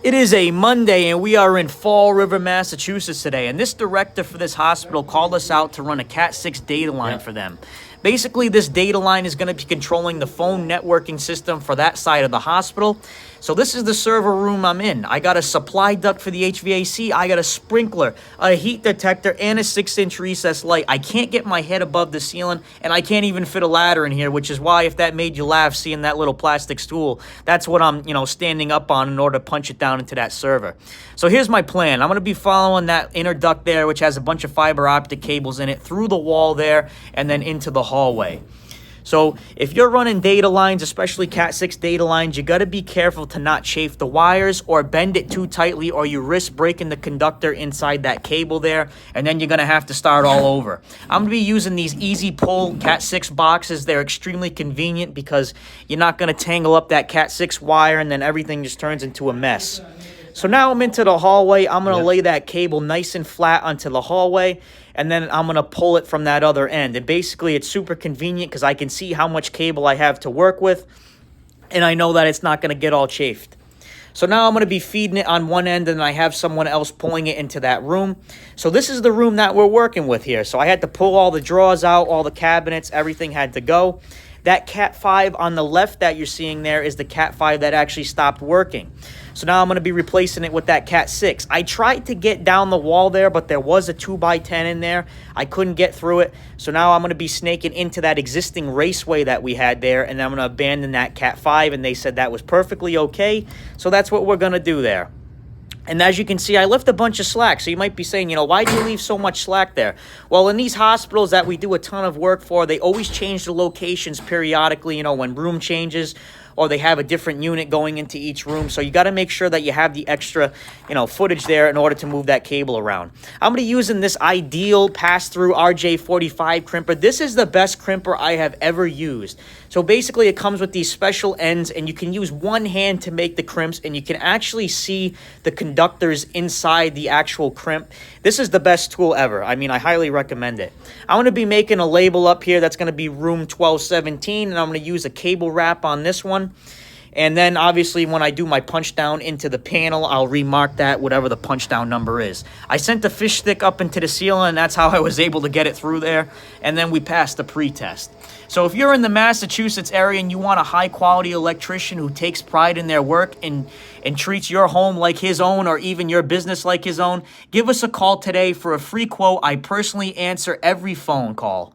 It is a Monday, and we are in Fall River, Massachusetts today. And this director for this hospital called us out to run a Cat 6 data line for them. Basically, this data line is going to be controlling the phone networking system for that side of the hospital. So this is the server room I'm in. I got a supply duct for the HVAC. I got a sprinkler, a heat detector, and a 6-inch recessed light. I can't get my head above the ceiling, and I can't even fit a ladder in here, which is why, if that made you laugh seeing that little plastic stool, that's what I'm, standing up on in order to punch it down into that server. So here's my plan. I'm going to be following that inner duct there, which has a bunch of fiber optic cables in it, through the wall there, and then into the hallway. So if you're running data lines, especially Cat 6 data lines, you got to be careful to not chafe the wires or bend it too tightly, or you risk breaking the conductor inside that cable there, and then you're going to have to start all over. I'm going to be using these easy pull Cat 6 boxes. They're extremely convenient because you're not going to tangle up that Cat 6 wire and then everything just turns into a mess. So now I'm into the hallway. I'm going to lay that cable nice and flat onto the hallway, and then I'm going to pull it from that other end. And basically, it's super convenient because I can see how much cable I have to work with, and I know that it's not going to get all chafed. So now I'm going to be feeding it on one end, and I have someone else pulling it into that room. So this is the room that we're working with here. So I had to pull all the drawers out, all the cabinets, everything had to go. That Cat 5 on the left that you're seeing there is the Cat 5 that actually stopped working. So now I'm going to be replacing it with that Cat 6. I tried to get down the wall there, but there was a 2x10 in there. I couldn't get through it. So now I'm going to be snaking into that existing raceway that we had there, and I'm going to abandon that Cat 5, and they said that was perfectly okay. So that's what we're going to do there. And as you can see, I left a bunch of slack. So you might be saying, why do you leave so much slack there? Well, in these hospitals that we do a ton of work for, they always change the locations periodically, when room changes, or they have a different unit going into each room. So you got to make sure that you have the extra, footage there in order to move that cable around. I'm going to be using this Ideal pass-through RJ45 crimper. This is the best crimper I have ever used. So basically, it comes with these special ends, and you can use one hand to make the crimps, and you can actually see the conductors inside the actual crimp. This is the best tool ever. I mean, I highly recommend it. I'm going to be making a label up here that's going to be room 1217, and I'm going to use a cable wrap on this one. And then, obviously, when I do my punch down into the panel, I'll remark that, whatever the punch down number is. I sent the fish stick up into the ceiling, and that's how I was able to get it through there. And then we passed the pre-test. So if you're in the Massachusetts area and you want a high-quality electrician who takes pride in their work and treats your home like his own, or even your business like his own, give us a call today for a free quote. I personally answer every phone call.